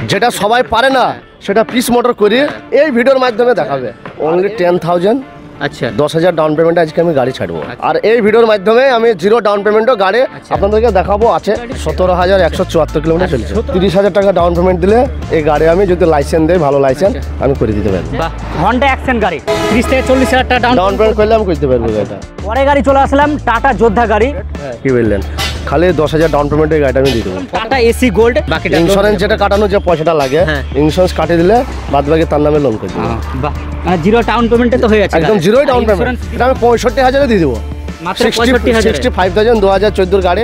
যেটা সবাই পারে না সেটা পিস মোটর করে এই ভিডিওর মাধ্যমে দেখাবে। অনলি 10,000 আচ্ছা 10,000 ডাউন পেমেন্টে আজকে আমি গাড়ি ছাড়বো। আর এই ভিডিওর মাধ্যমে আমি 0 ডাউন পেমেন্টও গাড়ি আপনাদেরকে দেখাবো। আছে 17,174 কিলোমিটার চলছে। 30,000 টাকা ডাউন পেমেন্ট দিলে এই গাড়ি আমি যদি লাইসেন্স দেয়, ভালো লাইসেন্স, আমি করে দিতে পারবো। হন্ডা অ্যাকশন গাড়ি 30 থেকে 40,000 টাকা ডাউন পেমেন্ট করলে আমি করতে পারবো। এটা পরে গাড়ি চলে আসলাম টাটা যোদ্ধা গাড়ি। কি বললেন? খালি 10,000 ডাউন পেমেন্টে গাড়িটা আমি দিয়ে দেবো। টাটা এসি গোল্ড, বাকিটা ইন্স্যুরেন্স যেটা কাটানো যে পয়সাটা লাগে, ইন্স্যুরেন্স কাটিয়ে দিলে বাদ বাকি তার নামে লোন করে দেবো। বাহ, মানে 0 ডাউন পেমেন্টে তো হয়ে যাচ্ছে। একদম 0 ডাউন পেমেন্ট। এটা আমি 65,000 দিয়ে দেবো। মাত্র 65,000 65,000 2014 গাড়ি।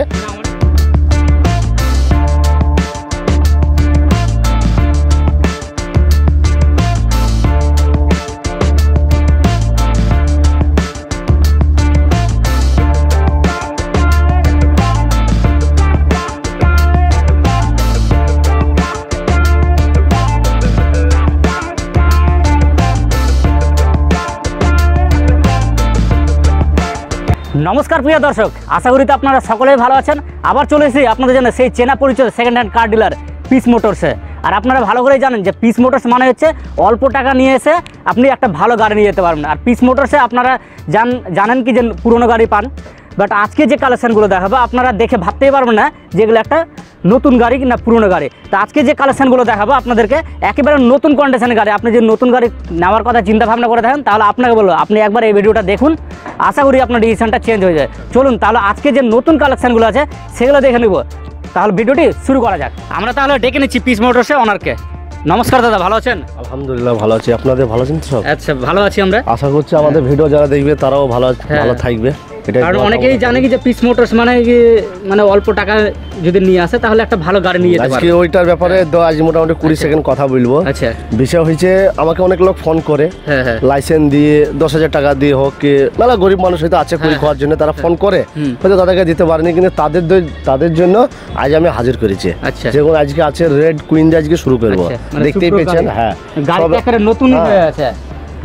নমস্কার প্রিয় দর্শক, আশা করি তো আপনারা সকলেই ভালো আছেন। আবার চলে এসেছি আপনাদের জন্য সেই চেনা পরিচয় second hand car dealer Peace মোটরসে। আর আপনারা ভালো করেই জানেন যে পিস মোটরস মানে হচ্ছে অল্প টাকা নিয়ে এসে আপনি একটা ভালো গাড়ি নিয়ে যেতে পারবেন। আর পিস মোটরসে আপনারা জানেন কি যে পুরনো গাড়ি পান, বাট আজকে যে কালেকশানগুলো দেখাবো আপনারা দেখে ভাবতেই পারবেন না যেগুলো একটা নতুন গাড়ি না পুরনো গাড়ি। তো আজকে যে কালেকশানগুলো দেখাবো আপনাদেরকে একেবারে নতুন কন্ডিশনের গাড়ি। আপনি যে নতুন গাড়ি নেওয়ার কথা চিন্তা ভাবনা করে থাকেন তাহলে আপনাকে বলবো আপনি একবার এই ভিডিওটা দেখুন, আশা করি আপনার ডিসিশনটা চেঞ্জ হয়ে যায়। চলুন তাহলে আজকে যে নতুন কালেকশানগুলো আছে সেগুলো দেখে নেব। তাহলে ভিডিওটি শুরু করা যাক। আমরা তাহলে ডেকে নিচ্ছি পিস মোটরসে ওনারকে। নমস্কার দাদা, ভালো আছেন? আলহামদুলিল্লাহ ভালো আছি। আপনাদের ভালো আছেন তো সব? আচ্ছা, ভালো আছি আমরা। আশা করছি আমাদের ভিডিও যারা দেখবে তারাও ভালো থাকবে। কারণ অনেকেই জানে কি যে পিস মোটরস মানে অল্প টাকা যদি নিয়ে আসে তাহলে একটা ভালো গাড়ি নিয়ে যেতে পারে। আজকে ওইটার ব্যাপারে আজ মোটামুটি 20 সেকেন্ড কথা বলবো। আচ্ছা, বিষয় হয়েছে আমাকে অনেক লোক ফোন করে লাইসেন্স দিয়ে 10,000 টাকা দিয়ে হোক, কি মেলা গরিব মানুষ হয়তো আছে কুড়ি খাওয়ার জন্য, তারা ফোন করে হয়তো তাদেরকে দিতে পারেনি, কিন্তু তাদের জন্য আজ আমি হাজির করেছি। যেমন আজকে আছে রেড কুইন, আজকে শুরু করবো। দেখতেই পেয়েছেন, হ্যাঁ গাড়িটা নতুন হয়ে আছে,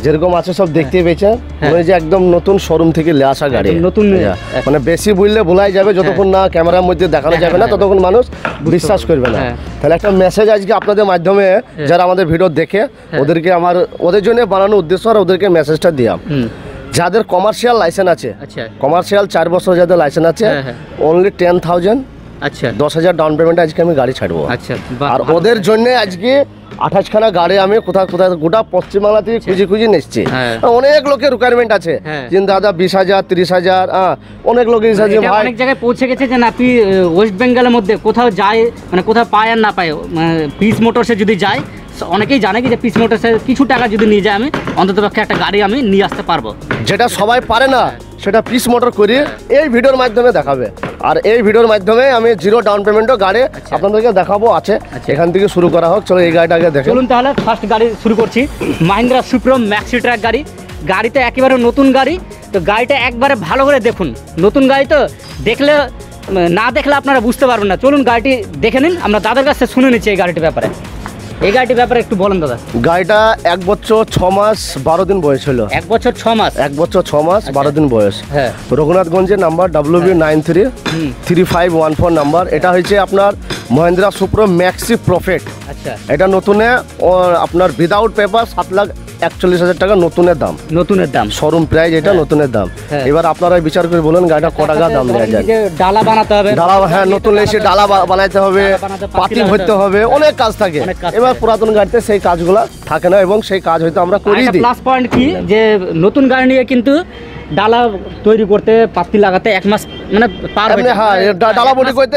যেরকম আছে সব দেখতেই পেয়েছেন। মনে যে একদম নতুন শোরুম থেকে লে আসা গাড়ি, নতুন মানে বেশি বললে ভোলাই যাবে, যতক্ষণ না ক্যামেরার মধ্যে দেখানো যাবে না ততক্ষণ মানুষ বিশ্বাস করবে না। তাহলে একটা মেসেজ আজকে আপনাদের মাধ্যমে যারা আমাদের ভিডিও দেখে ওদেরকে ওদের জন্য বানানো উদ্দেশ্য, আর ওদেরকে মেসেজটা দিলাম যাদের কমার্শিয়াল লাইসেন্স আছে, কমার্শিয়াল 4 বছর যাদের লাইসেন্স আছে, অনলি 10,000 10,000 ডাউন পেমেন্টে আজকে আমি গাড়ি ছাড়বো। আর ওদের জন্য আজকে 28খানা গাড়ি আমি কোথায় গোটা পশ্চিমবাংলা থেকে খুঁজি নিচ্ছি। অনেক লোকের রিকোয়ারমেন্ট আছে যে দাদা 20,000 30,000, অনেক লোক অনেক জায়গায় পৌঁছে গেছে যে না ওয়েস্ট বেঙ্গলের মধ্যে কোথাও যায়, মানে কোথাও পায় আর না পায়, পিস মোটরসে যদি যায় অনেকেই জানে কি যে পিস মোটরসে কিছু টাকা যদি নিয়ে যায় আমি অন্ততপক্ষে একটা গাড়ি আমি নিয়ে আসতে পারবো। যেটা সবাই পারে না সেটা পিস মোটর করে এই ভিডিওর মাধ্যমে দেখাবে। আর এই ভিডিওর মাধ্যমে আমি 0 ডাউন পেমেন্টও গাড়ি আপনাদেরকে দেখাবো। আছে এখান থেকে শুরু করা হোক। চলো এই গাড়িটাকে দেখে চলুন তাহলে ফার্স্ট গাড়ি শুরু করছি। মাহিন্দ্রা সুপ্রো ম্যাক্সি ট্রাক গাড়ি। গাড়িটা একেবারে নতুন গাড়ি, তো গাড়িটা একবারে ভালো করে দেখুন। নতুন গাড়ি তো দেখলে না দেখলে আপনারা বুঝতে পারবেন না। চলুন গাড়িটি দেখে নিন, আমরা দাদার কাছে শুনে নিচ্ছি এই গাড়িটির ব্যাপারে। এই গাড়িটির ব্যাপারে একটু বলেন দাদা। গাড়িটা 1 বছর 6 মাস 12 দিন বয়স হলো। 1 বছর 6 মাস 1 বছর 6 মাস 12 দিন বয়স। হ্যাঁ, রঘুনাথগঞ্জের নাম্বার WB933514 নাম্বার। এটা হচ্ছে আপনার মহিন্দ্রা সুপ্রো ম্যাক্সি প্রফিট। আচ্ছা, এটা নতুনে আপনার উইদাউট পেপার 7,41,000 টাকা নতুনের দাম, শোরুম প্রাইস এটা নতুনের দাম। এবার আপনারা বিচার করে বলেন গাড়িটা কত টাকা দাম দেওয়া যায়। ডালা বানাতে হবে, হ্যাঁ নতুন এসে ডালা বানাইতে হবে, পাতি ভরতে হবে, অনেক কাজ থাকে। এবার পুরাতন গাড়িতে সেই কাজগুলো থাকে না এবং সেই কাজ হয়তো আমরা করি দিই। প্লাস পয়েন্ট কি যে নতুন গাড়ি নিয়ে কিন্তু ডালা তৈরি করতে পাতি লাগাতে 1 মাস মানে পার হয়ে যায়। হ্যাঁ, ডালা বডি করতে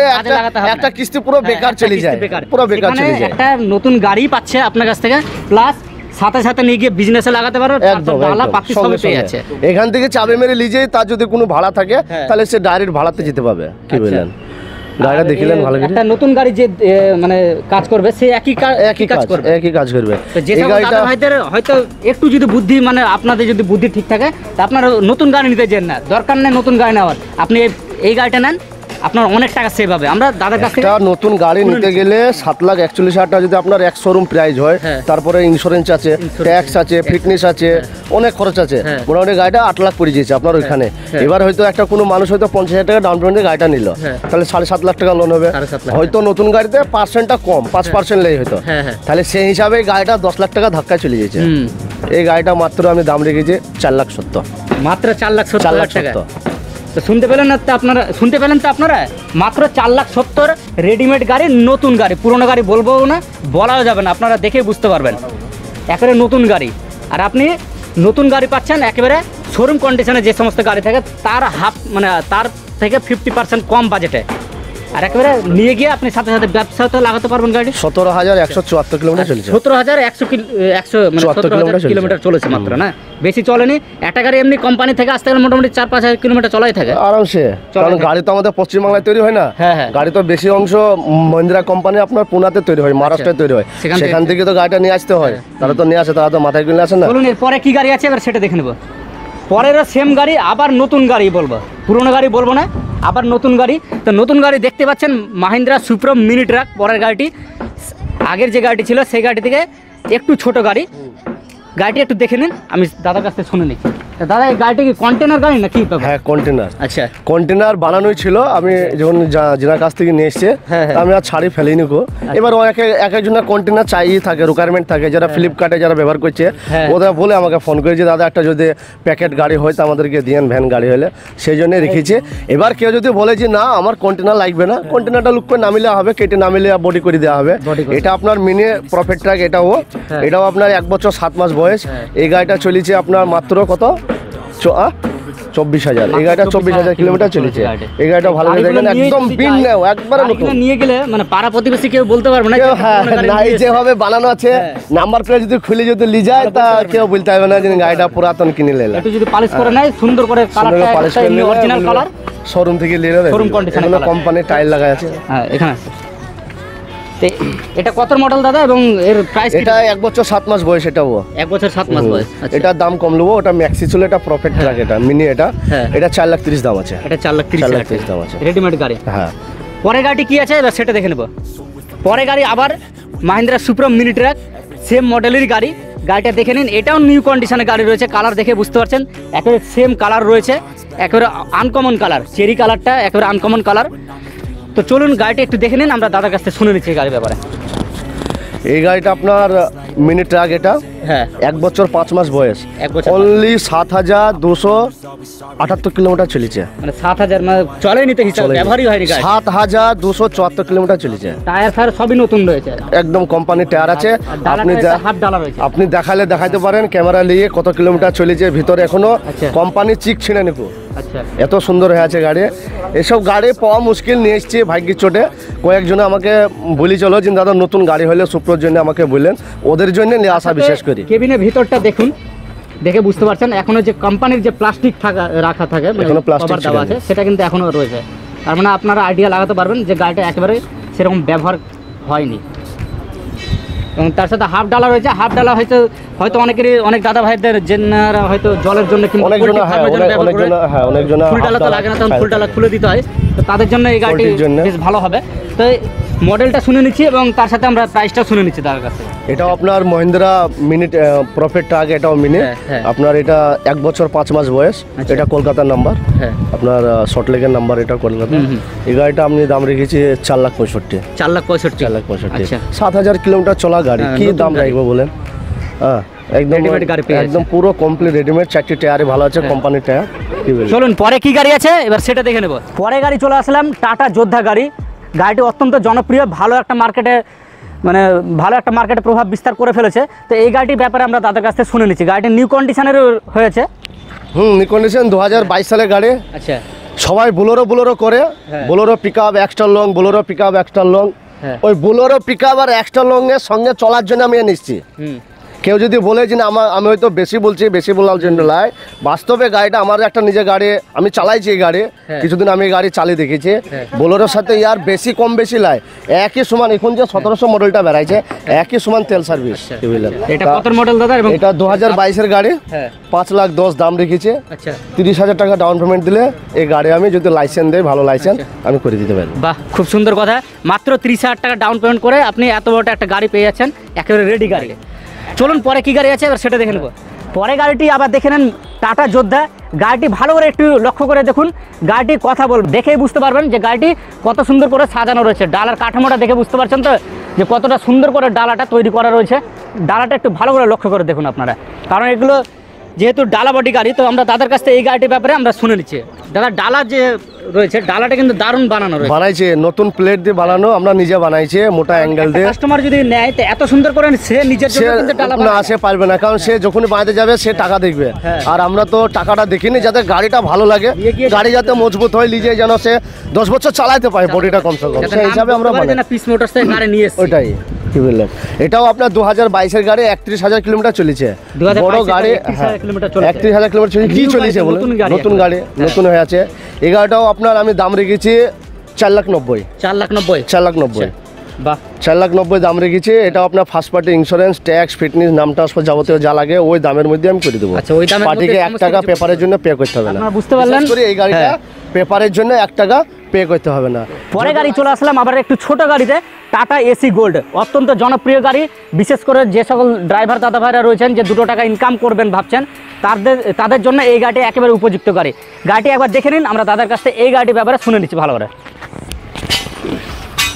একটা কিস্তি পুরো বেকার চলে যায়, পুরো বেকার চলে যায়। একটা নতুন গাড়ি পাচ্ছে আপনার কাছ থেকে, প্লাস সাথে নিয়ে গিয়ে বিজনেসে লাগাতে পারো। ডালা পাতি সব পেয়ে যাচ্ছে। এখান থেকে চাবি মেরে লিজেই তার যদি কোনো ভাড়া থাকে তাহলে সে ডাইরেক্ট ভাড়াতে যেতে পারবে। কি বলেন? গাড়িটা দেখিলেন ভালো করে। একটা নতুন গাড়ি যে মানে কাজ করবে সে একই কাজ করবে। যে গাড়িটা হয়তো একটু যদি বুদ্ধি মানে আপনাদের যদি বুদ্ধি ঠিক থাকে তা আপনারা নতুন গাড়ি নিতে যান না, দরকার নেই নতুন গাড়ি নেওয়ার। আপনি এই গাড়িটা নেন, আপনার অনেক টাকা সেভ হবে। আমরা দাদার কাছে একটা নতুন গাড়ি নিতে গেলে 7,41,000 টাকা যদি আপনার এক শোরুম প্রাইস হয়, তারপরে ইন্স্যুরেন্স আছে, ট্যাক্স আছে, ফিটনেস আছে, অনেক খরচ আছে। মোটামুটি গাড়িটা 8 লাখ পড়ে গিয়েছে আপনার ওইখানে। এবার হয়তো একটা কোনো মানুষ হয়তো 50,000 টাকা ডাউন পেমেন্টে গাড়িটা নিল, তাহলে 7.5 লাখ টাকা লোন হবে। হয়তো নতুন গাড়িতে পার্সেন্টটা কম, 5% লেই হয়তো, তাহলে সেই হিসাবে গাড়িটা 10 লাখ টাকা ধাক্কায় চলে গেছে। এই গাড়িটা মাত্র আমি দাম রেখেছি 4,70,000, মাত্র 4,70,000 টাকা। তো শুনতে পেলেন না? শুনতে পেলেন তো আপনারা, মাত্র 4,70,000 রেডিমেড গাড়ি, নতুন গাড়ি। পুরোনো গাড়ি বলবো না, বলাও যাবে না, আপনারা দেখে বুঝতে পারবেন একেবারে নতুন গাড়ি। আর আপনি নতুন গাড়ি পাচ্ছেন একেবারে শোরুম কন্ডিশনে। যে সমস্ত গাড়ি থাকে তার মানে তার থেকে 50% কম বাজেটে, আর একেবারে নিয়ে গিয়ে আপনি সাথে সাথে ব্যবসাতে লাগাতে পারবেন। গাড়ি 17,174 কিলোমিটার চলেছে। 17,100 কিলোমিটার চলেছে মাত্র, না বেশি চলেনি। একটা গাড়ি এমনি কোম্পানি থেকে আসতে গেলে মোটামুটি 4-5 হাজার কিলোমিটার চলাই থাকে আরামসে, কারণ গাড়ি তো আমাদের পশ্চিমবাংলায় তৈরি হয় না। গাড়ি তো বেশি অংশ মহিন্দ্রা কোম্পানি আপনার পুনাতে তৈরি হয়, মহারাষ্ট্রে তৈরি হয়, সেখান থেকে তো গাড়িটা নিয়ে আসতে হয়। তারা তো নিয়ে আসে, তারা তো মাথায় কিনে আসে না। বলুন এরপরে কি গাড়ি আছে, এবার সেটা দেখে নেবো। পরেরও সেম গাড়ি, আবার নতুন গাড়ি বলবো, পুরোনো গাড়ি বলবো না, আবার নতুন গাড়ি। তো নতুন গাড়ি দেখতে পাচ্ছেন মাহিন্দ্রা সুপ্রো মিনি ট্রাক। পরের গাড়িটি আগের যে গাড়িটি ছিল সেই গাড়ি থেকে একটু ছোট গাড়ি। গাড়িটি একটু দেখে নিন, আমি দাদার কাছ থেকে শুনে নিচ্ছি। দাদা এই গাড়িটা কি কন্টেনার গাড়ি না কি? হ্যাঁ কন্টেনার। আচ্ছা, কন্টেনার বানানোই ছিল। আমি যখন যেনার কাছ থেকে নিয়ে এসছে আমি আর ছাড়ি ফেলিনি গো। এবার এক একজনের কন্টেনার চাইই থাকে, রিকোয়ারমেন্ট থাকে। যারা ফ্লিপকার্টে যারা ব্যবহার করছে ওদের বলে আমাকে ফোন করেছে, দাদা একটা যদি প্যাকেট গাড়ি হয় তো আমাদেরকে দিয়েন, ভ্যান গাড়ি হলে, সেই জন্য রেখেছি। এবার কেউ যদি বলে যে না আমার কন্টেনার লাগবে না, কন্টেনারটা লুক করে নামিলে হবে, কেটে নামিলে বডি করে দেওয়া হবে। এটা আপনার মিনি প্রফিট ট্রাক, এটাও আপনার 1 বছর 7 মাস বয়স। এই গাড়িটা চলেছে আপনার মাত্র কত 24,000। এই গাড়িটা 24,000 কিলোমিটার চলেছে। এই গাড়িটা ভালো করে দেখেন, একদম বিন নেও, একবারে নতুন। নিয়ে গেলে মানে পাড়া প্রতিবেশী কেউ বলতে পারবে না নাই যেভাবে বানানো আছে, নাম্বার প্লেট যদি খুলে যদি লি যায় তা কেউ বলতে হবে না যে গাড়িটা পুরাতন কিনে নিলে। একটু যদি পালিশ করে নেয় সুন্দর করে, কালারটা অরিজিনাল কালার, শোরুম থেকে নিলে শোরুম কন্ডিশনে কোম্পানির টাইল লাগা আছে। হ্যাঁ এখানে। এটা কত মডেল দাদা এবং এর প্রাইস? এটা 1 বছর 7 মাস বয়স। এটাও 1 বছর 7 মাস বয়স। এটার দাম কম নেবো, ওটা ম্যাক্সি ছিল, এটা প্রফিট ট্রাক, এটা মিনি। এটা 4,30,000 দাম আছে। এটা 4,30,000 দাম আছে, রেডিমেড গাড়ি। হ্যাঁ। পরের গাড়িটি কি আছে এবার সেটা দেখে নেব। পরের গাড়ি আবার মাহিন্দ্রা সুপ্রো মিনি ট্রাক, সেম মডেলের গাড়ি। গাড়িটা দেখে নিন, এটাও নিউ কন্ডিশনে গাড়ি রয়েছে। কালার দেখে বুঝতে পারছেন একেবারে সেম কালার রয়েছে, একেবারে আনকমন কালার, চেরি কালারটা একেবারে আনকমন কালার। তো চলুন গাড়িটা একটু দেখে নিন, আমরা দাদার কাছ থেকে শুনে নিচ্ছি গাড়ির ব্যাপারে। এই গাড়িটা আপনার মিনি ট্রাক, এটা 1 বছর 5 মাস বয়স, অনলি 7,278 কিলোমিটার চলেছে। মানে 7,000 মানে চলেনি তো, হিসাব ব্যবহারই হয়নি গাড়ি। 7,274 কিলোমিটার চলেছে। টায়ার ফায়ার সবই নতুন রয়েছে, একদম কোম্পানির টায়ার আছে। হাফ ডালা রয়েছে। আপনি দেখালে দেখাইতে পারেন ক্যামেরা নিয়ে কত কিলোমিটার চলেছে ভিতরে, এখনো কোম্পানি চিক ছিঁড়ে নিব। আচ্ছা, এত সুন্দর হয়ে আছে গাড়ি। এসব গাড়ি পাওয়া মুশকিল, নিয়ে এসছি ভাগ্যের চোটে। কয়েকজনে আমাকে বলি চলো যে দাদা নতুন গাড়ি হলে সুপ্রোর জন্য আমাকে বললেন, ওদের জন্য নিয়ে আসা বিশেষ করি। কেবিনের ভিতরটা দেখুন, দেখে বুঝতে পারছেন এখনো যে কোম্পানির যে প্লাস্টিক রাখা থাকে, এখনো প্লাস্টিক দেওয়া আছে, সেটা কিন্তু এখনো রয়েছে। তার মানে আপনারা আইডিয়া লাগাতে পারবেন যে গাড়িটা একেবারে সেরকম ব্যবহার হয়নি। এবং তার সাথে হাফ ডালা রয়েছে। হাফ ডালা হয়তো অনেকেরই, অনেক দাদা ভাইদের যেনারা হয়তো জলের জন্য কিংবা ফুল ডালা তো লাগে না, তখন ফুল ডালা খুলে দিতে হয়, তো তাদের জন্য এই গাড়িটি বেশ ভালো হবে। তো মডেলটা শুনে নিচ্ছি এবং তার সাথে আমরা প্রাইসটা শুনে নিচ্ছি তার কাছে। এটাও আপনার মহিন্দ্রা মিনি প্রফিট ট্রাক, এটাও মিনি। আপনার এটা 1 বছর 5 মাস বয়স। এটা কলকাতার নাম্বার, আপনার সল্টলেকের নাম্বার, এটা কলকাতা। এই গাড়িটা আপনি দাম রেখেছি 4,65,000। 4,65,000। 7,000 কিলোমিটার চলা গাড়ি, কি দাম রাখবো বলেন? হ্যাঁ একদম পুরো কমপ্লিট রেডিমেড। 4টি টায়ারে ভালো আছে, কোম্পানির টায়ার। চলুন পরে কি গাড়ি আছে এবার সেটা দেখে নেব। পরে গাড়ি চলে আসলাম টাটা যোদ্ধা গাড়ি। গাড়িটি অত্যন্ত জনপ্রিয়, ভালো একটা মার্কেটে প্রভাব বিস্তার করে ফেলেছে। তো এই গাড়িটির ব্যাপারে আমরা তাদের কাছ থেকে শুনে নিচ্ছি। গাড়িটি নিউ কন্ডিশনের হয়েছে। নিউ কন্ডিশন 2022 সালের গাড়ি। আচ্ছা, সবাই বোলেরো করে, Bolero pick up extra long, Bolero pick up extra long. ওই বোলেরো পিক আপ আর এক্সট্রা লং এর সঙ্গে চলার জন্য আমি নিচ্ছি। কেউ যদি বলে যে না আমি হয়তো বেশি বলছি, বেশি বলার জন্য লাই, বাস্তবে গাড়িটা আমার একটা নিজের গাড়ি, আমি চালাইছি এই গাড়ি, কিছুদিন আমি এই গাড়ি চালিয়ে দেখেছি। বোলেরোর সাথে ইয়ার বেশি কম বেশি লাই একই সমান। এখন যে 1700 মডেলটা বেড়াইছে একই সমান তেল সার্ভিস। এটা কত মডেল দাদা? এটা 2022-এর গাড়ি, 5,10,000 দাম রেখেছে। 30,000 টাকা ডাউন পেমেন্ট দিলে এই গাড়ি আমি যদি লাইসেন্স দেয়, ভালো লাইসেন্স, আমি করে দিতে পারি। বাহ, খুব সুন্দর কথা। মাত্র 30,000 টাকা ডাউন পেমেন্ট করে আপনি এত বড় একটা গাড়ি পেয়ে যাচ্ছেন, একেবারে রেডি গাড়ি। চলুন পরে কি গাড়ি আছে এবার সেটা দেখে নেব। পরে গাড়িটি আবার দেখে নেন টাটা যোদ্ধা। গাড়িটি ভালো করে একটু লক্ষ্য করে দেখুন, গাড়িটি কথা বলবে, দেখেই বুঝতে পারবেন যে গাড়িটি কত সুন্দর করে সাজানো রয়েছে। ডালার কাঠামোটা দেখে বুঝতে পারছেন তো যে কতটা সুন্দর করে ডালাটা তৈরি করা রয়েছে। ডালাটা একটু ভালো করে লক্ষ্য করে দেখুন আপনারা, কারণ এগুলো যেহেতু ডালা বডি গাড়ি, তো আমরা তাদের কাছ থেকে এই গাড়িটির ব্যাপারে আমরা শুনে নিচ্ছি। দাদা, ডালা যে রয়েছে, ডালাটা কিন্তু দারুণ বানানো রয়েছে। বানাইছে নতুন প্লেট দিয়ে বানানো, আমরা নিজে বানাইছে মোটা অ্যাঙ্গেল দিয়ে। কাস্টমার যদি নেয় তো এত সুন্দর করে সে নিজের জন্য কিন্তু ডালা না সে পারবে না, কারণ সে যখনই বানাতে যাবে সে টাকা দেখবে, আর আমরা তো টাকাটা দেখিনি, যাতে গাড়িটা ভালো লাগে, গাড়ি যাতে মজবুত হয়, নিজে যেন সে 10 বছর চালাতে পারে বডিটা কমসে কম, সেই হিসাবে আমরা বানাই। পিস মোটরস থেকে গাড়ি নিয়ে এসেছি ওইটাই কি বললেন। এটাও আপনার 2022-এর গাড়ি, 31,000 কিলোমিটার চলেছে। বড় গাড়ি 31,000 কিলোমিটার চলেছে। কি চলেছে বলুন, নতুন গাড়ি, নতুন হয়ে আছে। এই গাড়িটাও আপনার আমি দাম রেখেছি 4,90,000। 4,90,000 বাহ, 4,90,000 দাম রেখেছি। এটাও আপনার first party insurance, tax, fitness, নাম ট্রান্সফার যাবতীয় যা লাগে ওই দামের মধ্যে আমি করে দেবো। পার্টিকে 1 টাকা পেপারের জন্য পে করতে হবে না। বুঝতে পারলেন, এই গাড়িটা পেপারের জন্য 1 টাকা পে করতে হবে না। পরে গাড়ি চলে আসলাম আবার একটু ছোট গাড়িতে, টাটা এসি গোল্ড। অত্যন্ত জনপ্রিয় গাড়ি, বিশেষ করে যে সকল ড্রাইভার দাদা ভাইরা রয়েছেন যে 2 টাকা ইনকাম করবেন ভাবছেন, তাদের জন্য এই গাড়িটি একেবারে উপযুক্ত গাড়ি। গাড়িটি একবার দেখে নিন, আমরা দাদার কাছ থেকে এই গাড়িটির ব্যাপারে শুনে নিচ্ছি ভালো করে।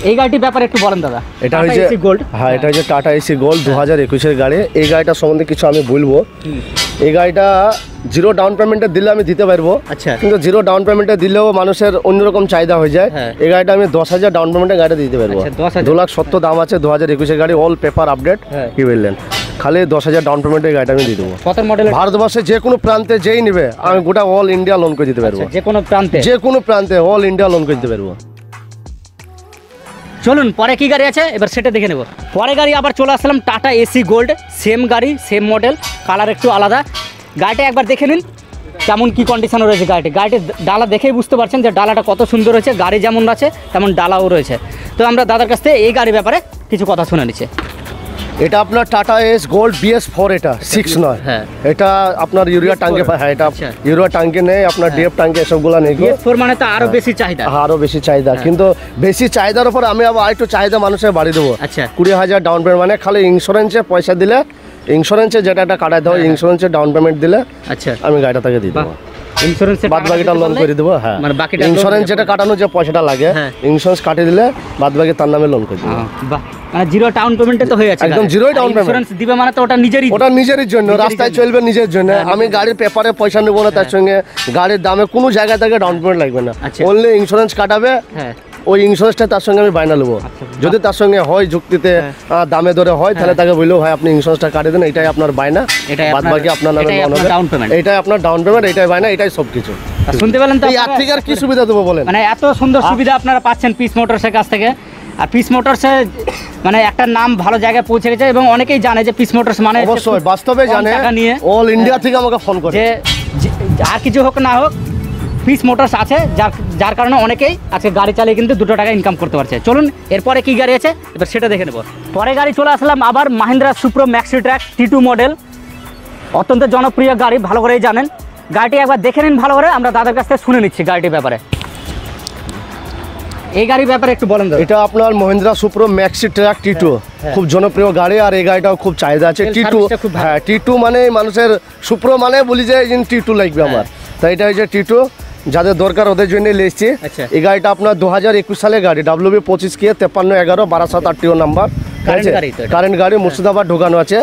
এই গাড়িটির ব্যাপারে একটু বলেন দাদা। এটা হচ্ছে গোল্ড, হ্যাঁ এটা হচ্ছে টাটা এসি গোল্ড 2021-এর গাড়ি। এই গাড়িটার সম্বন্ধে কিছু আমি বলবো। এই গাড়িটা 0 ডাউন পেমেন্টে দিলে আমি দিতে পারবো, আচ্ছা, কিন্তু 0 ডাউন পেমেন্টে দিলেও মানুষের অন্যরকম চাহিদা হয়ে যায়। এই গাড়িটা আমি 10,000 ডাউন পেমেন্টে গাড়িটা দিতে পারবো। 2,70,000 দাম আছে, 2021-এর গাড়ি, অল পেপার আপডেট। কি বললেন, খালি 10,000 ডাউন পেমেন্টের গাড়িটা আমি দিয়ে দেবো। কত মডেল? ভারতবর্ষে যে কোনো প্রান্তে যেই নিবে আমি গোটা অল ইন্ডিয়া লোন করে দিতে পারবো। যে কোনো প্রান্তে অল ইন্ডিয়া লোন করে দিতে পারবো। চলুন পরে কি গাড়ি আছে এবার সেটা দেখে নেব। পরে গাড়ি আবার চলে আসলাম টাটা এসি গোল্ড, সেম গাড়ি, সেম মডেল, কালার একটু আলাদা। গাড়িটা একবার দেখে নিন কেমন কি কন্ডিশনে রয়েছে গাড়িটি। গাড়িটির ডালা দেখেই বুঝতে পারছেন যে ডালাটা কত সুন্দর রয়েছে। গাড়ি যেমন আছে তেমন ডালাও রয়েছে। তো আমরা দাদার কাছ থেকে এই গাড়ির ব্যাপারে কিছু কথা শুনে নিচ্ছি। এটা আপনার টাটা এস গোল্ড BS4, এটা 6 নয়, এটা আপনার ইউরিয়া টাঙ্কে, হ্যাঁ এটা ইউরিয়া টাঙ্কে নেই, আপনার ডিএফ টাঙ্কে এসবগুলো নেই। BS4 মানে তো আরো বেশি চাহিদা, আরো বেশি চাহিদা, কিন্তু বেশি চাহিদার উপর আমি আবার আরেকটু চাহিদা মানুষের বাড়ি দেবো। 20,000 ডাউন পেমেন্ট, মানে খালি ইন্স্যুরেন্সে পয়সা দিলে, ইন্স্যুরেন্সে যেটা একটা কাটাতে হয়, ইন্স্যুরেন্সে ডাউন পেমেন্ট দিলে আমি গাড়িটা তাকে দিয়ে দেবো। বাদ বাকিটা লোন করে দেবো। হ্যাঁ, ইন্স্যুরেন্স যেটা কাটানো যে পয়সাটা লাগে, ইন্স্যুরেন্স কাটিয়ে দিলে বাদ বাকি তার নামে লোন করে দেবো। মানে 0 ডাউন পেমেন্টে তো হয়ে যাচ্ছে, একদম 0 ডাউন পেমেন্ট। ইন্স্যুরেন্স দিবে মানে তো ওটা নিজেরই জন্য, রাস্তায় চলবে নিজের জন্য। আমি গাড়ির পেপারে পয়সা নেবো না, তার সঙ্গে গাড়ির দামে কোনো জায়গা থেকে ডাউন পেমেন্ট লাগবে না। অনলি ইন্স্যুরেন্স কাটাবে, ওই ইন্স্যুরেন্সটা তার সঙ্গে আমি বাইনা নেবো। যদি তার সঙ্গে হয় যুক্তিতে দামে ধরে হয়, তাহলে তাকে বললেও হয় আপনি ইন্স্যুরেন্সটা কাটিয়ে দেন, এটাই আপনার বাইনা, বাদ বাকি আপনার নামে লোন হবে। এটাই আপনার ডাউন পেমেন্ট, এটাই বাইনা, এটাই সব কিছু। শুনতে পেলেন তো, আর ঠিক আর কি সুবিধা দেবো বলেন? মানে এত সুন্দর সুবিধা আপনারা পাচ্ছেন পিস মোটরসের কাছ থেকে। আর পিস মোটরসে মানে একটা নাম ভালো জায়গায় পৌঁছে গেছে এবং অনেকেই জানে যে পিস মোটরস মানে অবশ্যই বাস্তবে জানে, অল ইন্ডিয়া থেকে আমাকে ফোন করে যে আর কিছু হোক না হোক পিস মোটরস আছে, যার কারণে অনেকেই আজকে গাড়ি চালিয়ে কিন্তু 2 টাকা ইনকাম করতে পারছে। চলুন এরপরে কি গাড়ি আছে এবার সেটা দেখে নেব। পরে গাড়ি চলে আসলাম আবার Mahindra Supro Maxi truck T2 model, অত্যন্ত জনপ্রিয় গাড়ি, ভালো করেই জানেন। গাড়িটি একবার দেখে নিন ভালো করে, আমরা দাদার কাছ থেকে শুনে নিচ্ছি গাড়িটির ব্যাপারে। এই গাড়ির ব্যাপারে একটু বলেন। এটা আপনার মহিন্দ্রা সুপ্রো ম্যাক্সি ট্র্যাক T2, খুব জনপ্রিয় গাড়ি, আর এই গাড়িটাও খুব চাহিদা আছে। T2, হ্যাঁ T2 মানে মানুষের সুপ্রো মানে বলি যে T2 লাগবে আমার, তাই এটা হচ্ছে T2, যাদের দরকার ওদের জন্য এসেছি। এই গাড়িটা আপনার 2021 সালের গাড়ি, WB25 কে 5311 12 RTO নাম্বার, কারেন্ট গাড়ি, মুর্শিদাবাদ ঢোকানো আছে।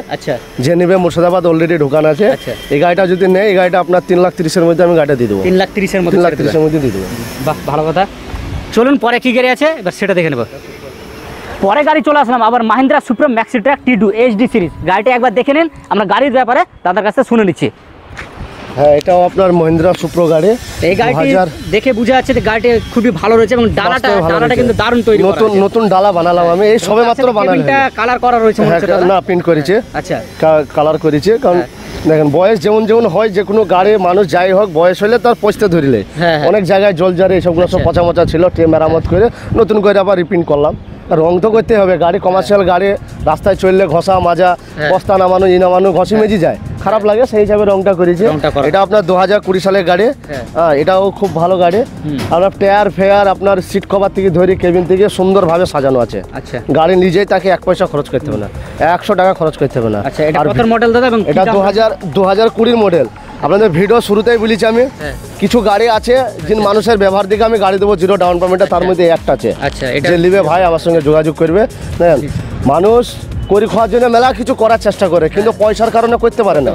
যে নেবে মুর্শিদাবাদ অলরেডি ঢোকানো আছে। এই গাড়িটা যদি নেয়, এই গাড়িটা আপনার 3,30,000-এর মধ্যে আমি গাড়িটা দিয়ে দেবো। 3,30,000-এর মধ্যে দিয়ে দেবো। বাহ, ভালো কথা। চলুন পরে কি গাড়ি আছে এবার সেটা দেখে নেব। পরে গাড়ি চলে আসলাম আবার Mahindra Supro Maxi truck T2 HD series. গাড়িটি একবার দেখে নিন, আমরা গাড়ির ব্যাপারে দাদার কাছে শুনে নিচ্ছি। হ্যাঁ, এটাও আপনার মহিন্দ্রা সুপ্রো গাড়ি। এই গাড়িটি দেখে বোঝা যাচ্ছে যে গাড়িটি খুবই ভালো রয়েছে এবং ডালাটা কিন্তু দারুণ তৈরি করা নতুন নতুন ডালা বানালাম আমি, এই সবে মাত্র বানালাম। এটা কালার করা রয়েছে মনে হচ্ছে দাদা? না, প্রিন্ট করেছে। আচ্ছা, কালার করেছে, কারণ দেখেন বয়স যেমন যেমন হয়, যে কোনো গাড়ি মানুষ যাই হোক বয়স হলে তার পচতে ধরিলে অনেক জায়গায় জল জারে এসবগুলো সব পচা মচা ছিল, মেরামত করে নতুন করে আবার রিপ্রিন্ট করলাম। রং তো করতে হবে, গাড়ি কমার্শিয়াল গাড়ি, রাস্তায় চললে ঘষা মাজা, বস্তা নামানো ই নামানো ঘষি মেজি যায়, খারাপ লাগে, সেই হিসাবে রংটা করেছি। এটা আপনার 2020 সালের গাড়ি। হ্যাঁ, এটাও খুব ভালো গাড়ি। আপনার টায়ার ফেয়ার, আপনার সিট কভার থেকে ধরে কেবিন থেকে সুন্দরভাবে সাজানো আছে। আচ্ছা, গাড়ি নিজেই তাকে 1 পয়সা খরচ করতে হবে না, 100 টাকা খরচ করতে হবে না। আচ্ছা, এটা কত মডেল দাদা? এবং এটা 2020 মডেল। আপনাদের ভিডিও শুরুতেই বলেছি আমি, কিছু গাড়ি আছে যে মানুষের ব্যবহার দিকে আমি গাড়ি দেবো 0 ডাউন পেমেন্টে, তার মধ্যে একটা আছে। আচ্ছা, যে নিবে ভাই আমার সঙ্গে যোগাযোগ করবে। দেখেন, মানুষ করে খাওয়ার জন্য মেলা কিছু করার চেষ্টা করে, কিন্তু পয়সার কারণে করতে পারে না।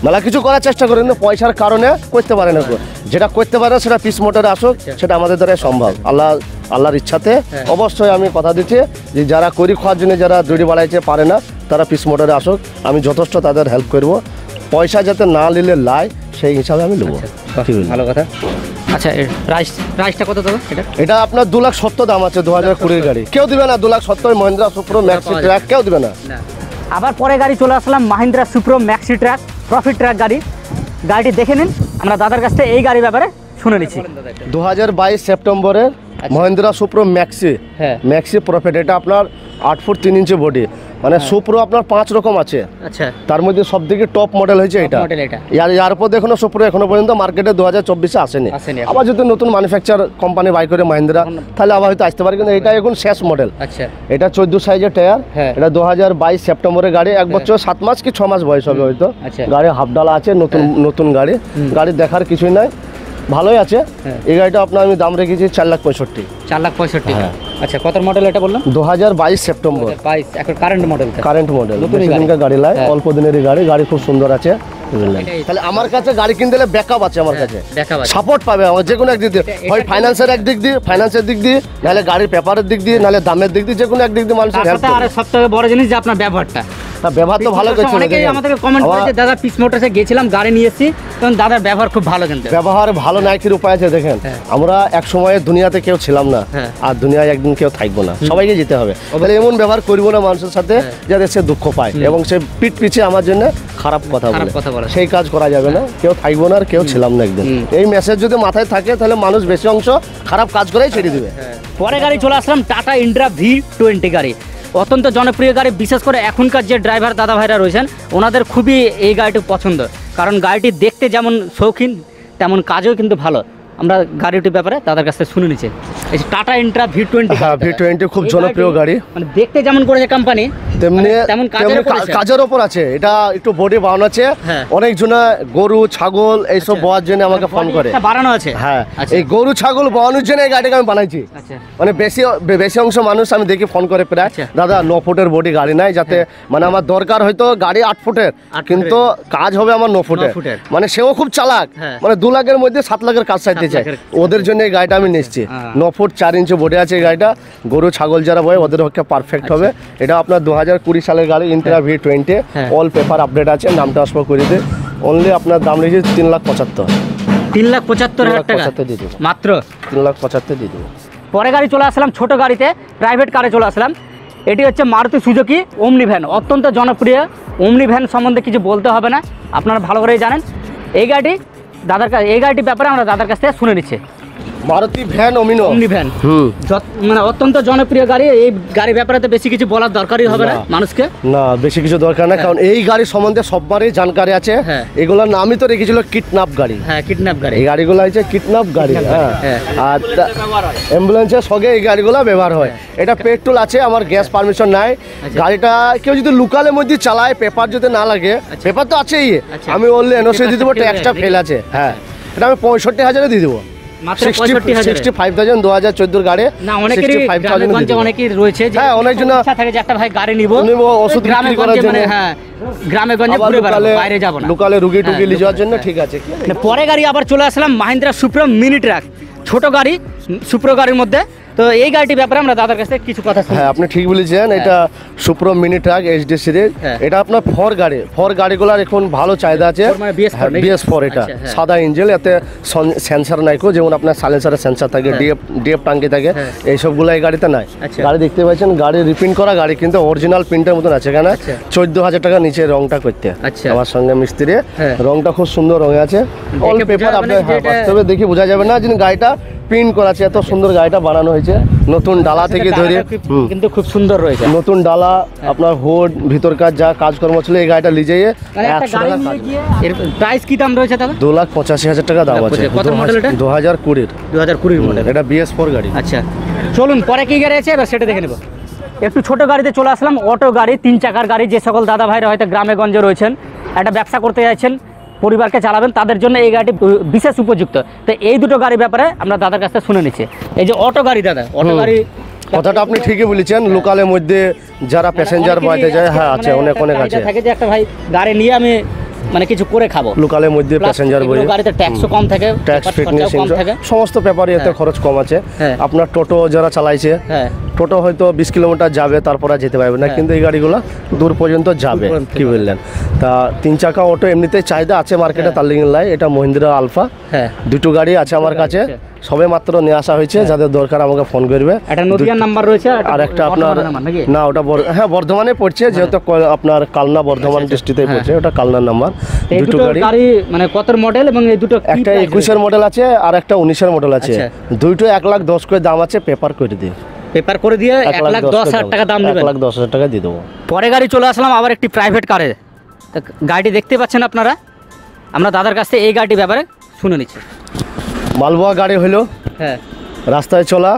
মেলা কিছু করার চেষ্টা করে, কিন্তু পয়সার কারণে করতে পারে না। যেটা করতে পারে সেটা পিস মোটরে আসুক, সেটা আমাদের দ্বারা সম্ভব। আল্লাহর ইচ্ছাতে অবশ্যই আমি কথা দিচ্ছি যে যারা করি খাওয়ার জন্য যারা দড়ি বাড়াইছে পারে না, তারা পিস মোটরে আসুক, আমি যথেষ্ট তাদের হেল্প করব। পয়সা যাতে না নিলে লাই, সেই হিসাবে আমি নেবো। ভালো কথা। আচ্ছা, প্রাইসটা কত দাদা? এটা আপনার 2,70,000 দাম আছে, 2020 গাড়ি। কেউ দিবে না 2,70,000 মহিন্দ্রা সুপ্রো ম্যাক্সি ট্র্যাক, কেউ দিবে না। আবার পরে গাড়ি চলে আসলাম Mahindra Supro Maxi track, profit track গাড়িটি দেখে নিন। আমরা দাদার কাছ থেকে এই গাড়ির ব্যাপারে শুনে নিচ্ছি। 2022 সেপ্টেম্বরের মহিন্দ্রা সুপ্রো ম্যাক্সি প্রফিট। এটা আপনার 8 ফুট 3 ইঞ্চি বডি, মানে সুপ্রো আপনার 5 রকম আছে। আচ্ছা, তার মধ্যে সব থেকে টপ মডেল হয়েছে এটা। এর পর এখনো সুপ্রো এখনো পর্যন্ত মার্কেটে 2024-এ আসেনি। আবার যদি নতুন ম্যানুফ্যাকচার কোম্পানি বাই করে মাহিন্দ্রা, তাহলে আবার হয়তো আসতে পারে, কিন্তু এটা এখন শেষ মডেল। আচ্ছা, এটা 14 সাইজের টায়ার। এটা 2022 সেপ্টেম্বরের গাড়ি, 1 বছর 7 মাস কি 6 মাস বয়স হবে হয়তো। গাড়ি হাফ ডালা আছে, নতুন গাড়ি। গাড়ি দেখার কিছুই নাই, ভালোই আছে। এই গাড়িটা আপনার আমি দাম রেখেছি 4,65,000। 4,65,000। আচ্ছা, কত মডেল এটা বললাম? 2022 সেপ্টেম্বর। 22 এখন কারেন্ট মডেল। নতুন গাড়ি লাই, অল্প দিনেরই গাড়ি খুব সুন্দর আছে। তাহলে আমার কাছে গাড়ি কিনতে গেলে ব্যাকআপ আছে, আমার কাছে সাপোর্ট পাবে আমার যে কোনো এক দিক দিয়ে, হয় ফাইন্যান্সের দিক দিয়ে, নাহলে গাড়ির পেপারের দিক দিয়ে, নাহলে দামের দিক দিয়ে, যে কোনো এক দিক দিয়ে মানুষের হেল্প করে। আর সবথেকে বড় জিনিস যে আপনার ব্যবহারটা, ব্যবহার তো ভালো করছে। অনেকেই আমাদেরকে কমেন্ট করেছে দাদা পিস মোটরসে গেছিলাম গাড়ি নিয়ে এসেছি, কারণ দাদার ব্যবহার খুব ভালো। কিন্তু ব্যবহার ভালো নাই কি উপায় আছে? দেখেন, আমরা এক সময় দুনিয়াতে কেউ ছিলাম না, আর দুনিয়ায় একদিন কেউ থাকবো না, সবাইকে যেতে হবে। তাহলে এমন ব্যবহার করবো না মানুষের সাথে যাতে সে দুঃখ পায় এবং সে পিঠ পিছিয়ে আমার জন্য খারাপ কথা বলে, সেই কাজ করা যাবে না। কেউ থাকবো না আর কেউ ছিলাম না একদিন। এই মেসেজ যদি মাথায় থাকে, তাহলে মানুষ বেশি অংশ খারাপ কাজ করেই ছেড়ে দিবে। পরে গাড়ি চলে আসলাম টাটা ইন্ট্রা V20 গাড়ি, অত্যন্ত জনপ্রিয় গাড়ি। বিশেষ করে এখনকার যে ড্রাইভার দাদা ভাইরা রয়েছেন, ওনাদের খুবই এই গাড়িটি পছন্দ, কারণ গাড়িটি দেখতে যেমন শৌখিন তেমন কাজও কিন্তু ভালো। আমরা গাড়িটির ব্যাপারে তাদের কাছে শুনে নিচ্ছি। এই যে টাটা ইন্ট্রা V20, V20 খুব জনপ্রিয় গাড়ি, মানে দেখতে যেমন করেছে কোম্পানি তেমন কাজের ওপর আছে। এটা একটু বডি বানানো আছে, অনেক জনা গরু ছাগল এইসব বোয়ার জন্য আমাকে ফোন করে, বানানো আছে। হ্যাঁ, এই গরু ছাগল বোয়ানোর জন্য এই গাড়িটাকে আমি বানাইছি। মানে বেশি অংশ মানুষ আমি দেখি ফোন করে প্রায়, দাদা 9 ফুটের বডি গাড়ি নাই, যাতে মানে আমার দরকার হয়তো গাড়ি 8 ফুটের, কিন্তু কাজ হবে আমার 9 ফুটের। মানে সেও খুব চালাক, মানে 2 লাখের মধ্যে 7 লাখের কাজ চাইতে চাই, ওদের জন্য এই গাড়িটা আমি নিচ্ছি। 9 ফুট 4 ইঞ্চি বডি আছে এই গাড়িটা, গরু ছাগল যারা বয় ওদের পক্ষে পারফেক্ট হবে। এটা আপনার 2020 সালের গাড়ি, Intra V20, all paper update আছে, নাম ট্রান্সফার করে দিই। অনলি আপনার দাম রেখেছি 3,75,000। 3,75,000 টাকা মাত্র, 3,75,000 দিয়ে দেবো। পরে গাড়ি চলে আসলাম ছোট গাড়িতে, প্রাইভেট কারে চলে আসলাম। এটি হচ্ছে মারুতি সুজুকি ওমনি ভ্যান, অত্যন্ত জনপ্রিয়। ওমনি ভ্যান সম্বন্ধে কিছু বলতে হবে না, আপনারা ভালো করেই জানেন। এই গাড়িটির ব্যাপারে আমরা দাদার কাছ থেকে শুনে নিচ্ছি। মারুতি ভ্যান ওমনি ভ্যান, মানে অত্যন্ত জনপ্রিয় গাড়ি। এই গাড়ির ব্যাপারে তো বেশি কিছু বলার দরকারই হবে না মানুষকে, না বেশি কিছু দরকার না, কারণ এই গাড়ি সম্বন্ধে সবারই জানকারি আছে। এগুলোর নামই তো রেখেছিল কিডন্যাপ গাড়ি। কিডন্যাপ গাড়ি, এই গাড়িগুলো হচ্ছে কিডন্যাপ গাড়ি। আর অ্যাম্বুলেন্সের সঙ্গে এই গাড়িগুলো ব্যবহার হয়। এটা পেট্রোল আছে, আমার গ্যাস পারমিশন নাই। গাড়িটা কেউ যদি লোকালের মধ্যে চালায়, পেপার যদি না লাগে, পেপার তো আছেই, আমি অনলি এনওসি দিয়ে দেবো, ট্যাক্সটা ফেল আছে। হ্যাঁ, এটা আমি 65,000 দিয়ে দেবো। 65,000 2014 গাড়ি। না, অনেকেরই অনেকেই রয়েছে যে অনেকজন ইচ্ছা থাকে যে একটা ভাই গাড়ি নিব ওষুধ বিক্রি করার জন্য, গ্রামে গঞ্জে ঘুরে বেড়াবো, বাইরে যাব না, লোকালে রুগী টুগি নিয়ে যাওয়ার জন্য। ঠিক আছে, পরে গাড়ি আবার চলে আসলাম মাহিন্দ্রা সুপ্রো মিনি ট্রাক, ছোট গাড়ি সুপ্রো গাড়ির মধ্যে। তো এই গাড়িটির ব্যাপারে আমরা দাদার কাছে কিছু কথা শুনি। হ্যাঁ, আপনি ঠিক বলেছেন। এটা সুপ্রো মিনি ট্রাক এইচডি সিরিজ। এটা আপনার ফর গাড়িগুলোর এখন ভালো চাহিদা আছে। BS4 এটা সাদা ইঞ্জিন, এতে সেন্সার নাই কো, যেমন আপনার সাইলেন্সারের সেন্সার থাকে, ডিএফ টাঙ্কি থাকে, এইসবগুলো এই গাড়িতে নাই। গাড়ি দেখতে পাচ্ছেন, গাড়ি রিপ্রিন্ট করা গাড়ি, কিন্তু অরিজিনাল প্রিন্টের মতন আছে। এখানে 14,000 টাকা নিচে রংটা করতে আমার সঙ্গে মিস্ত্রি, রংটা খুব সুন্দর রঙে আছে। অল পেপার আপনার বাস্তবে দেখি বোঝা যাবে না যে গাড়িটা প্রিন্ট করা আছে। এত সুন্দর গাড়িটা বানানো হয়েছে, নতুন ডালা থেকে ধরে কিন্তু খুব সুন্দর রয়েছে। নতুন ডালা, আপনার হোড, ভিতরকার যা কাজকর্ম ছিল, এই গাড়িটা লিজেয়ে 100 টাকা। এর প্রাইস কি দাম রয়েছে দাদা? 2,85,000 টাকা দাম আছে। কত মডেল এটা? 2020 মডেল। এটা BS4 গাড়ি। আচ্ছা, চলুন পরে কি গাড়ি আছে এবার সেটা দেখে নেব। একটু ছোট গাড়িতে চলে আসলাম, অটো গাড়ি, 3 চাকার গাড়ি। যে সকল দাদা ভাইরা হয়তো গ্রামে গঞ্জে রয়েছেন, একটা ব্যবসা করতে যাচ্ছেন, পরিবারকে চালাবেন, তাদের জন্য এই গাড়িটি বিশেষ উপযুক্ত। তো এই দুটো গাড়ির ব্যাপারে আমরা দাদার কাছে শুনে নিচ্ছি। এই যে অটো গাড়ি, দাদা অটো গাড়ি কথাটা আপনি ঠিকই বলেছেন। লোকালের মধ্যে যারা প্যাসেঞ্জার বইতে যায়, হ্যাঁ আছে, অনেক আছে। থাকে যে একটা ভাই গাড়ি নিয়ে আমি মানে কিছু করে খাবো, লোকালের মধ্যে প্যাসেঞ্জার বই, গাড়িতে ট্যাক্সও কম থাকে, ট্যাক্স ফিটনেস সমস্ত ব্যাপারে এতে খরচ কম আছে। আপনার টোটো যারা চালাইছে, টোটো হয়তো 20 কিলোমিটার যাবে, তারপর আর যেতে পারবে না, কিন্তু এই গাড়িগুলো দূর পর্যন্ত যাবে। কি বললেন? তা 3 চাকা অটো এমনিতেই চাহিদা আছে মার্কেটে, তার লিগে লাই। এটা মহিন্দ্রা আলফা, দুটো গাড়ি আছে আমার কাছে, সবে মাত্র নিয়ে আসা হয়েছে। যাদের দরকার আমাকে ফোন করবে। একটা নদিয়ার নাম্বার রয়েছে, আর একটা আপনার না, ওটা হ্যাঁ বর্ধমানে পড়ছে, যেহেতু আপনার কালনা বর্ধমান ডিস্ট্রিক্টে পড়ছে, ওটা কালনার নাম্বার। দুটো গাড়ি মানে কত মডেল, এবং এই দুটো একটা 21-এর মডেল আছে আর একটা 19-এর মডেল আছে। দুটো 1,10,000 করে দাম আছে। পেপার করে দিয়ে 1,10,000 টাকা দাম নেবেন। 1,10,000 টাকা দিয়ে দেবো। পরে গাড়ি চলে আসলাম আবার একটি প্রাইভেট কারে। গাড়িটি দেখতে পাচ্ছেন আপনারা, আমরা দাদার কাছ থেকে এই গাড়িটির ব্যাপারে শুনে নিচ্ছি। মালবোয়া গাড়ি হইলো, রাস্তায় চলা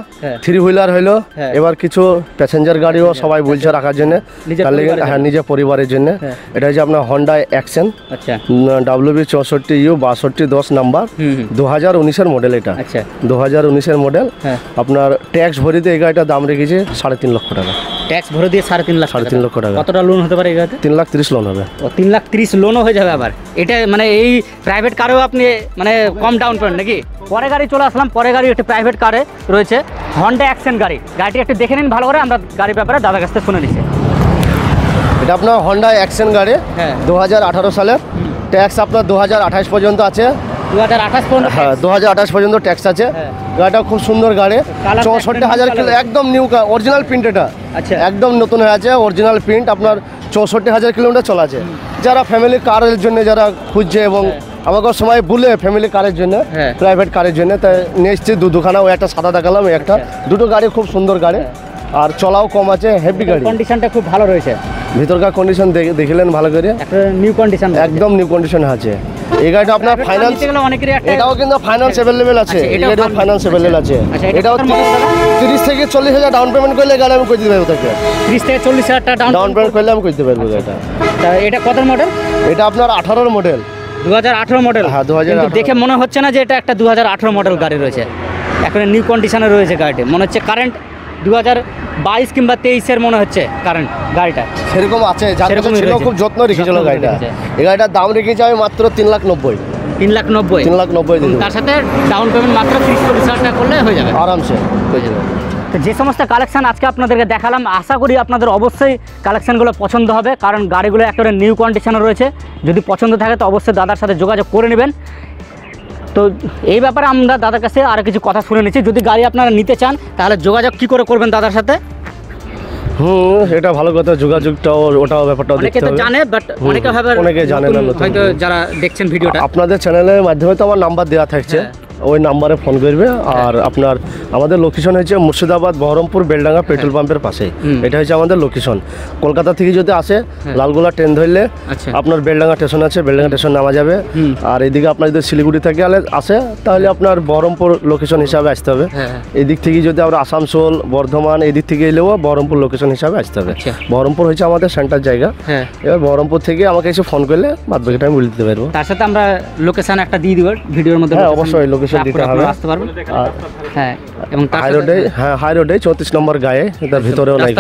3 হুইলার হইলো। এবার কিছু প্যাসেঞ্জার গাড়িও সবাই বলছে রাখার জন্য, হ্যাঁ নিজের পরিবারের জন্য। এটা হচ্ছে আপনার হন্ডা অ্যাকশন, WB64U 6210 নাম্বার, 2019-এর মডেল। এটা 2019-এর মডেল। আপনার ট্যাক্স ভরিতে এই গাড়িটার দাম রেখেছে 3.5 লক্ষ টাকা। ট্যাক্স ভরে দিয়ে 3.5 লক্ষ টাকা। কতটা লোন হতে পারে এই গাড়িতে? 3,30,000 লোন হবে। 3,30,000 লোনও হয়ে যাবে আবার। এটা মানে এই প্রাইভেট কারেও আপনি মানে কম ডাউন পেমেন্ট নাকি? পরে গাড়ি চলে আসলাম, পরে গাড়ি একটি প্রাইভেট কারে রয়েছে, হন্ডা অ্যাকশন গাড়ি। গাড়িটি একটু দেখে নিন ভালো করে, আমরা গাড়ির ব্যাপারে দাদার কাছ থেকে শুনে নিচ্ছি। এটা আপনার হন্ডা অ্যাকশন গাড়ি, 2018 সালের। ট্যাক্স আপনার 2028 পর্যন্ত আছে। 2028 পর্যন্ত? হ্যাঁ, 2028 পর্যন্ত ট্যাক্স আছে। গাড়িটা খুব সুন্দর গাড়ি, 64,000 কিলো, একদম নিউ, অরিজিনাল প্রিন্ট। এটা একদম নতুন হয়ে আছে, অরিজিনাল প্রিন্ট। আপনার 64,000 কিলোমিটার চলা আছে। যারা ফ্যামিলি কারের জন্য যারা খুঁজছে, এবং আমাকে সময় বলে ফ্যামিলি কারের জন্য, প্রাইভেট কারের জন্য, তাই নিয়ে এসছি দুখানা। ওই একটা সাদা দেখালাম, একটা দুটো গাড়ি খুব সুন্দর গাড়ি, আর চলাও কম আছে, হেভি গাড়ি। কন্ডিশনটা খুব ভালো রয়েছে, ভিতরকার কন্ডিশন দেখিলেন ভালো করে, নিউ কন্ডিশন, একদম নিউ কন্ডিশন আছে। এই গাড়িটা আপনার ফাইন্যান্স, এটাও কিন্তু ফাইন্যান্স অ্যাভেলেবেল আছে। এটাও ফাইন্যান্স অ্যাভেলেবেল আছে। এটাও 30 থেকে 40,000 ডাউন পেমেন্ট করলে গাড়ি আমি করে দিতে পারবো। তাকে 30 থেকে 40,000 টাকা ডাউন পেমেন্ট করলে আমি করে দিতে পারবো। এটা কত মডেল? এটা আপনার 18-এর মডেল। 2018 মডেল? হ্যাঁ, 2018। দেখে মনে হচ্ছে না যে এটা একটা 2018 মডেল গাড়ি রয়েছে, এখন নিউ কন্ডিশনে রয়েছে গাড়িটি। মনে হচ্ছে কারেন্ট 2022 কিংবা 23-এর মনে হচ্ছে কারেন্ট গাড়িটা। সেরকম আছে, খুব যত্ন রেখেছিল গাড়িটা। এই গাড়িটার দাম রেখেছি আমি মাত্র 3,90,000। 3,90,000? তার সাথে ডাউন পেমেন্ট মাত্র 30-40,000 টাকা করলে হয়ে যাবে, আরামসে হয়ে যাবে। তো যে সমস্ত কালেকশান আজকে আপনাদেরকে দেখালাম, আশা করি আপনাদের অবশ্যই কালেকশানগুলো পছন্দ হবে, কারণ গাড়িগুলো একেবারে নিউ কন্ডিশনে রয়েছে। যদি পছন্দ থাকে তো অবশ্যই দাদার সাথে যোগাযোগ করে নেবেন। তো এই ব্যাপারে আমরা দাদার কাছে আরও কিছু কথা শুনে নিচ্ছি। যদি গাড়ি আপনারা নিতে চান তাহলে যোগাযোগ কি করে করবেন দাদার সাথে? এটা ভালো কথা, যোগাযোগটাও ওটাও ব্যাপারটাও দেখতে হবে। জানে, বাট অনেকে জানে না, হয়তো যারা দেখছেন ভিডিওটা। আপনাদের চ্যানেলের মাধ্যমে তো আমার নাম্বার দেওয়া থাকছে, ওই নাম্বারে ফোন করবে। আর আপনার আমাদের লোকেশন হচ্ছে মুর্শিদাবাদ বহরমপুর বেলডাঙ্গা পেট্রোল পাম্পের পাশে। এটা হচ্ছে আমাদের লোকেশন। কলকাতা থেকে যদি আসে, লালগোলা ট্রেন ধরলে আপনার বেলডাঙ্গা স্টেশন আছে, বেলডাঙ্গা স্টেশন নামা যাবে। আর এদিকে আপনার যদি শিলিগুড়ি থেকে আসে, তাহলে আপনার বহরমপুর লোকেশন হিসাবে আসতে হবে। এদিক থেকে যদি আমরা আসানসোল, বর্ধমান এদিক থেকে এলেও বহরমপুর লোকেশন হিসাবে আসতে হবে। বহরমপুর হচ্ছে আমাদের সেন্টার জায়গা। এবার বহরমপুর থেকে আমাকে এসে ফোন করলে বাদ বাকিটা আমি বলে দিতে পারবো। তার সাথে আমরা লোকেশন একটা দিয়ে দিব ভিডিওর মধ্যে। হ্যাঁ, অবশ্যই লোকেশন দিতে হবে, আসতে পারবেন। হ্যাঁ, এবং হাই রোডে 34 নম্বর গায়ে, এটার ভিতরেও নাই,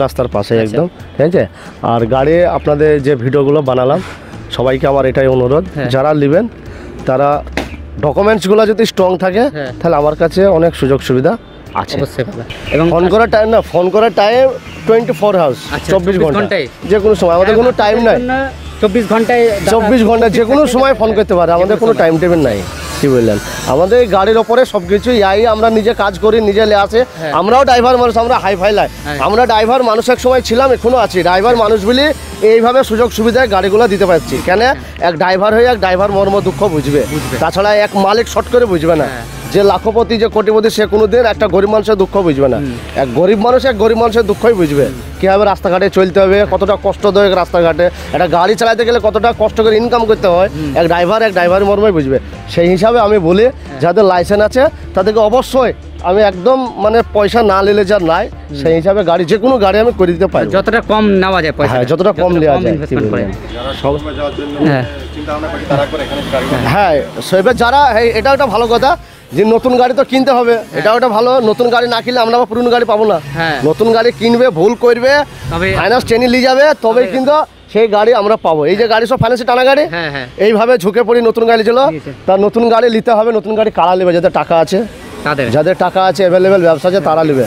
রাস্তার পাশে একদম, ঠিক আছে। আর গাড়ি আপনাদের যে ভিডিওগুলো বানালাম, সবাইকে আমার এটাই অনুরোধ, যারা নেবেন তারা ডকুমেন্টসগুলো যদি স্ট্রং থাকে, তাহলে আমার কাছে অনেক সুযোগ সুবিধা আছে অবশ্যই পাবে। এবং ফোন করার টাইম না, ফোন করার টাইম 24 আওয়ার্স, আচ্ছা, 24 ঘন্টা, ঘন্টায়? যে কোনো সময়, আমাদের কোনো টাইম নাই। 24 ঘন্টায় 24 ঘন্টা যে কোনো সময় ফোন করতে পারে, আমাদের কোনো টাইম টেবিল নাই। কি বললেন, আমাদের এই গাড়ির ওপরে সব কিছু আমরা নিজে কাজ করি, নিজে আসে। আমরাও ড্রাইভার মানুষ, আমরা হাই ফাই লাই, আমরা ড্রাইভার মানুষ এক সময় ছিলাম, এখনো আছি ড্রাইভার মানুষ বলি এইভাবে সুযোগ সুবিধায় গাড়িগুলো দিতে পারছি। কেন, এক ড্রাইভার হয়ে এক ড্রাইভার মর্ম দুঃখ বুঝবে, তাছাড়া এক মালিক শর্ট করে বুঝবে না। যে লাখপতি যে কোটিপতি সে কোনোদিন একটা গরিব মানুষের দুঃখ বুঝবে না। এক গরিব মানুষের দুঃখই বুঝবে, কীভাবে রাস্তাঘাটে চলতে হবে, কতটা কষ্টদায়ক রাস্তাঘাটে একটা গাড়ি চালাতে গেলে কতটা কষ্ট করে ইনকাম করতে হয়, এক ড্রাইভার মর্মই বুঝবে। সেই হিসাবে আমি বলি যাদের লাইসেন্স আছে তাদেরকে অবশ্যই আমি একদম মানে পয়সা না নিলে যার নাই, সেই হিসাবে গাড়ি যে কোনো গাড়ি আমি করে দিতে পারি, যতটা কম নেওয়া যায় পয়সা, হ্যাঁ যতটা কম নেওয়া যায়। হ্যাঁ সেভাবে যারা, এটা একটা ভালো কথা যে নতুন গাড়ি তো কিনতে হবে, এটা একটা ভালো। নতুন গাড়ি না কিনলে আমরা আবার পুরনো গাড়ি পাবো না। নতুন গাড়ি কিনবে, ভুল করবে, ফাইন্যান্স টেনে নিয়ে যাবে, তবে কিন্তু সেই গাড়ি আমরা পাবো। এই যে গাড়ি সব ফাইন্যান্সে টানা গাড়ি, এইভাবে ঝুঁকে পড়ি নতুন গাড়ি ছিল, তার নতুন গাড়ি নিতে হবে। নতুন গাড়ি কারা নেবে? যাদের টাকা আছে, যাদের টাকা আছে, অ্যাভেলেবেল ব্যবসা আছে, তারা নেবে।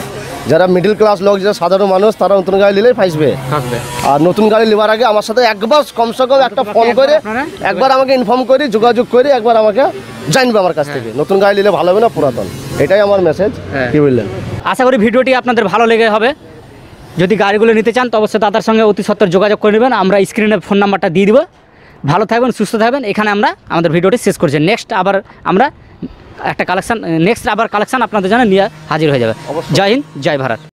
যারা মিডিল ক্লাস লোক, যারা সাধারণ মানুষ, তারা নতুন গাড়ি নিলেই ফাঁসবে। আর নতুন গাড়ি নেওয়ার আগে আমার সাথে একবার কমসে কম একটা ফোন করে একবার আমাকে ইনফর্ম করি, যোগাযোগ করে একবার আমাকে জানবে আমার কাছ থেকে। নতুন গাড়ি নিলে ভালো হবে না পুরাতন, এটাই আমার মেসেজ। কি বললেন? আশা করি ভিডিওটি আপনাদের ভালো লেগে হবে। যদি গাড়িগুলো নিতে চান তো অবশ্যই দাদার সঙ্গে অতি সত্বর যোগাযোগ করে নেবেন। আমরা স্ক্রিনে ফোন নাম্বারটা দিয়ে দিব। ভালো থাকবেন, সুস্থ থাকবেন। এখানে আমরা আমাদের ভিডিওটি শেষ করছি। নেক্সট আবার কালেকশন আপনাদের জন্য নিয়ে হাজির হয়ে যাবে। জয় হিন্দ, জয় ভারত।